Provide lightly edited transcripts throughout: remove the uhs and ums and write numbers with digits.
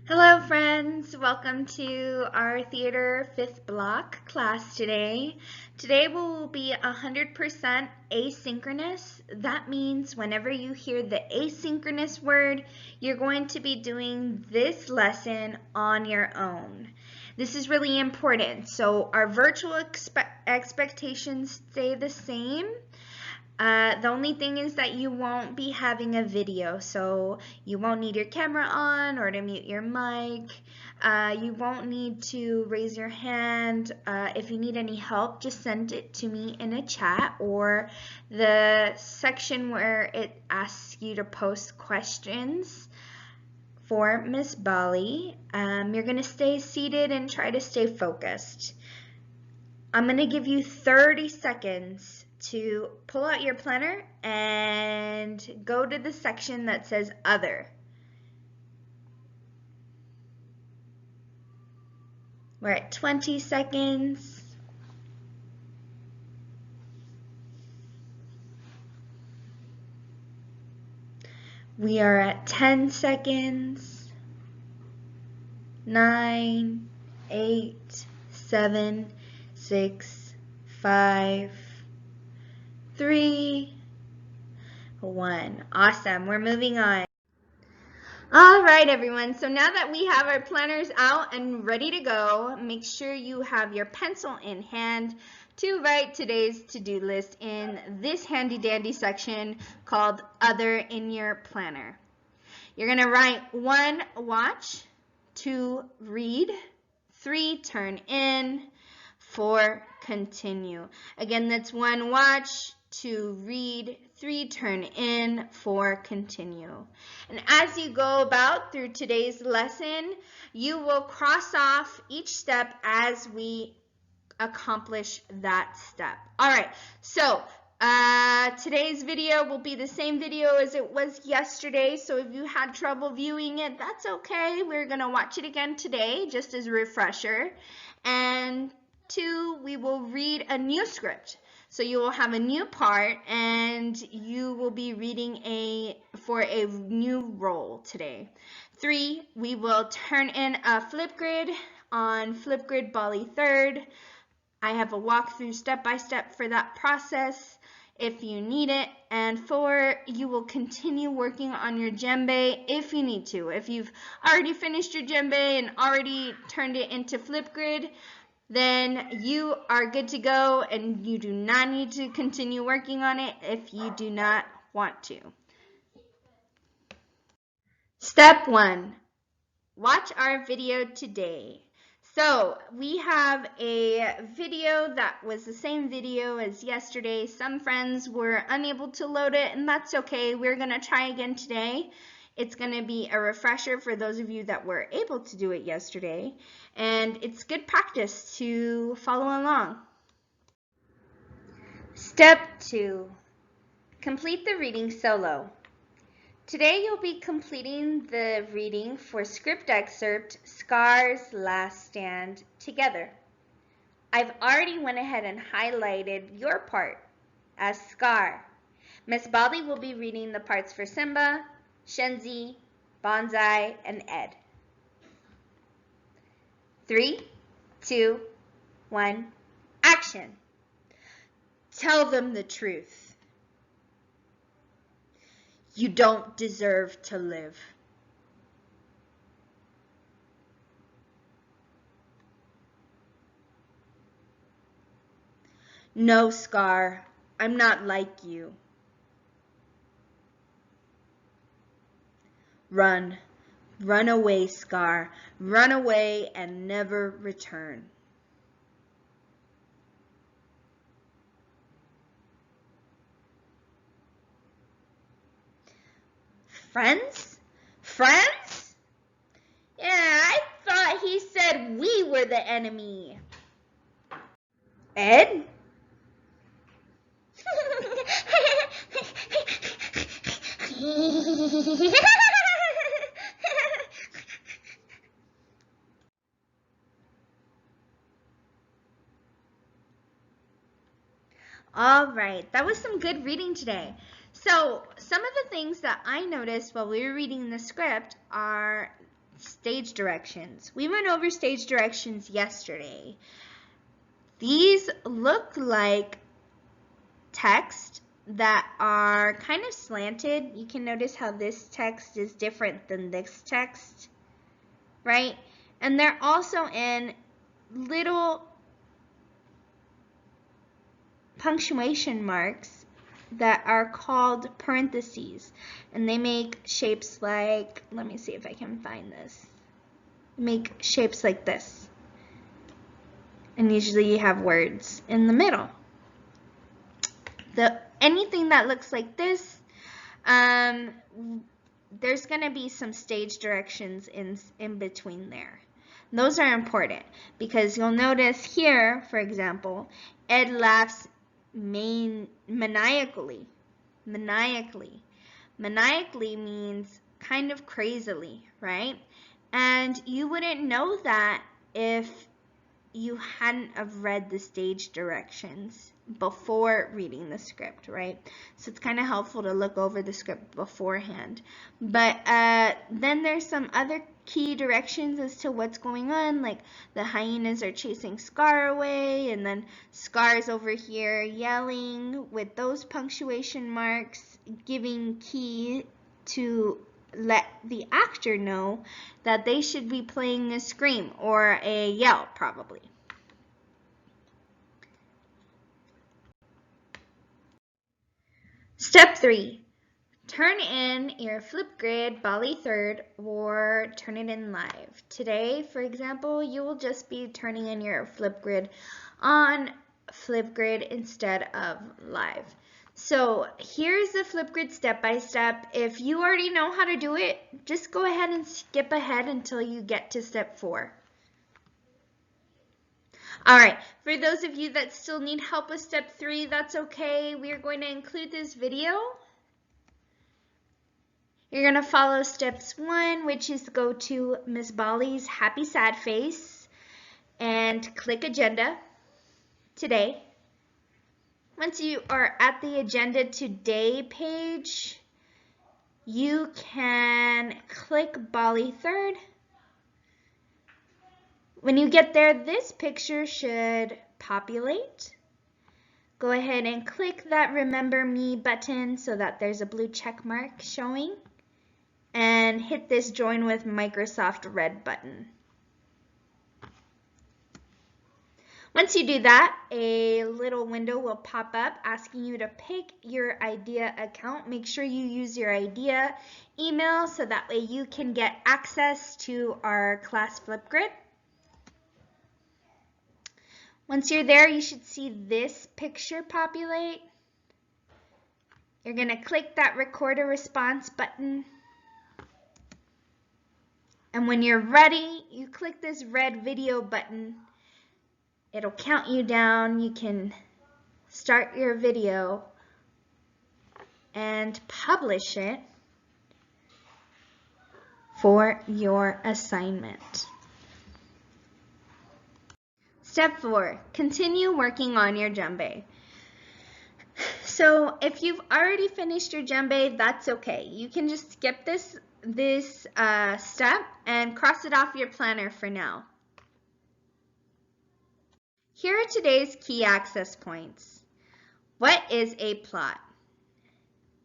Hello friends, welcome to our theater 5th block class today. Today will be 100% asynchronous. That means whenever you hear the asynchronous word, you're going to be doing this lesson on your own. This is really important. So our virtual expectations stay the same. The only thing is that you won't be having a video, so you won't need your camera on or to mute your mic. You won't need to raise your hand. If you need any help, just send it to me in a chat or the section where it asks you to post questions for Miss Bali. You're going to stay seated and try to stay focused. I'm going to give you 30 seconds to pull out your planner and go to the section that says Other. We're at 20 seconds. We are at 10 seconds. 9, 8, 7, 6, 5, 3, 1. Awesome. We're moving on. All right, everyone. So now that we have our planners out and ready to go, make sure you have your pencil in hand to write today's to-do list in this handy dandy section called Other in your planner. You're going to write 1, watch, 2, read, 3, turn in, 4, continue. Again, that's 1, watch, 2, read, 3, turn in, 4, continue. And as you go about through today's lesson, you will cross off each step as we accomplish that step. All right, so today's video will be the same video as it was yesterday, so if you had trouble viewing it, that's okay. We're going to watch it again today, just as a refresher. And 2, we will read a new script. So you will have a new part and you will be reading for a new role today. 3, we will turn in a Flipgrid on Flipgrid Bali 3rd. I have a walkthrough step-by-step for that process if you need it. And 4, you will continue working on your Jumbe if you need to. If you've already finished your Jumbe and already turned it into Flipgrid, then you are good to go and you do not need to continue working on it if you do not want to. Step 1, watch our video today. So we have a video that was the same video as yesterday. Some friends were unable to load it, and that's okay. We're going to try again today. It's going to be a refresher for those of you that were able to do it yesterday, and it's good practice to follow along. Step 2, complete the reading solo. Today you'll be completing the reading for script excerpt Scar's Last Stand Together. I've already went ahead and highlighted your part as Scar. Miss Bali will be reading the parts for Simba, Shenzi, Bonsai, and Ed. 3, 2, 1, action. Tell them the truth. You don't deserve to live. No, Scar, I'm not like you. Run. Run away, Scar. Run away and never return. Friends? Friends? Yeah, I thought he said we were the enemy. Ed? All right, that was some good reading today. So some of the things that I noticed while we were reading the script are stage directions. We went over stage directions yesterday. These look like text that are kind of slanted. You can notice how this text is different than this text, right? And they're also in little punctuation marks that are called parentheses, and they make shapes like, let me see if I can find this, make shapes like this, and usually you have words in the middle. Anything that looks like this, there's going to be some stage directions in between there. Those are important because you'll notice here, for example, Ed laughs maniacally. Maniacally means kind of crazily, right? And you wouldn't know that if you hadn't have read the stage directions before reading the script, right? So it's kind of helpful to look over the script beforehand. But then there's some other key directions as to what's going on, like the hyenas are chasing Scar away, and then Scar's over here yelling with those punctuation marks, giving key to let the actor know that they should be playing a scream or a yell, probably. Step 3. Turn in your Flipgrid Bali third or turn it in live. Today, for example, you will just be turning in your Flipgrid on Flipgrid instead of live. So here's the Flipgrid step-by-step. If you already know how to do it, just go ahead and skip ahead until you get to step 4. All right, for those of you that still need help with step 3, that's okay. We are going to include this video. You're going to follow steps 1, which is go to Miss Bali's Happy Sad Face and click Agenda Today. Once you are at the Agenda Today page, you can click Bali third. When you get there, this picture should populate. Go ahead and click that Remember Me button so that there's a blue check mark showing. And hit this Join with Microsoft red button. Once you do that, a little window will pop up asking you to pick your IDEA account. Make sure you use your IDEA email so that way you can get access to our class Flipgrid. Once you're there, you should see this picture populate. You're going to click that Record a Response button. And when you're ready, you click this red video button. It'll count you down. You can start your video and publish it for your assignment. Step 4, continue working on your Jumbe. So if you've already finished your Jumbe, that's okay. You can just skip this step and cross it off your planner for now. Here are today's key access points. What is a plot?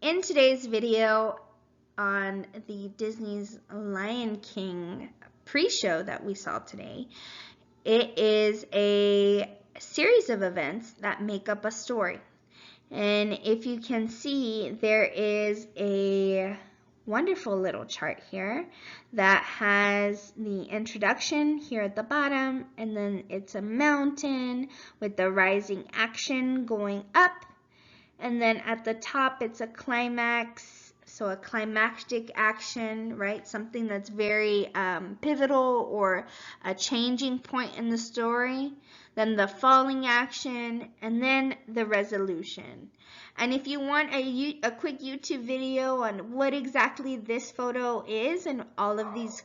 In today's video on the Disney's Lion King pre-show that we saw today, it is a series of events that make up a story. And if you can see, there is a wonderful little chart here that has the introduction here at the bottom, and then it's a mountain with the rising action going up, and then at the top it's a climax, so a climactic action, right? Something that's very pivotal or a changing point in the story. Then the falling action, and then the resolution. And if you want a quick YouTube video on what exactly this photo is and all of these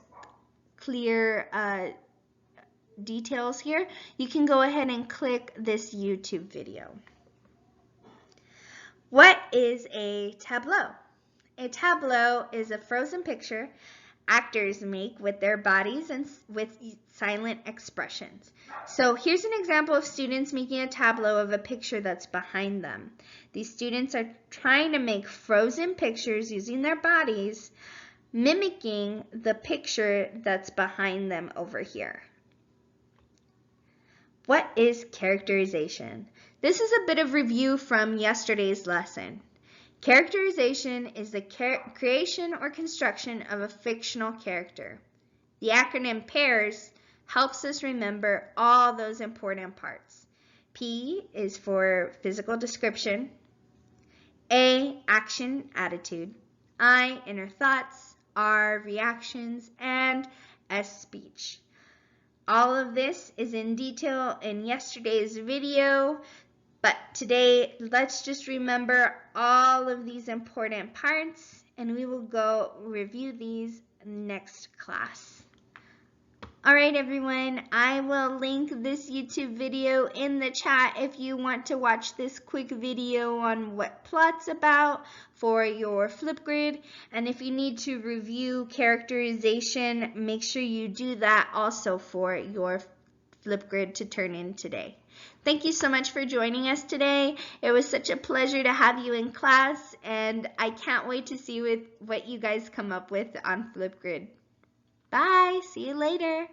clear details here, you can go ahead and click this YouTube video. What is a tableau? A tableau is a frozen picture actors make with their bodies and with silent expressions. So here's an example of students making a tableau of a picture that's behind them. These students are trying to make frozen pictures using their bodies, mimicking the picture that's behind them over here. What is characterization? This is a bit of review from yesterday's lesson. Characterization is the creation or construction of a fictional character. The acronym PAIRS helps us remember all those important parts. P is for physical description, A, action, attitude, I, inner thoughts, R, reactions, and S, speech. All of this is in detail in yesterday's video, but today let's just remember all of these important parts and we will go review these next class. All right, everyone, I will link this YouTube video in the chat if you want to watch this quick video on what plot's about for your Flipgrid. And if you need to review characterization, make sure you do that also for your Flipgrid to turn in today. Thank you so much for joining us today. It was such a pleasure to have you in class, and I can't wait to see what you guys come up with on Flipgrid. Bye, see you later.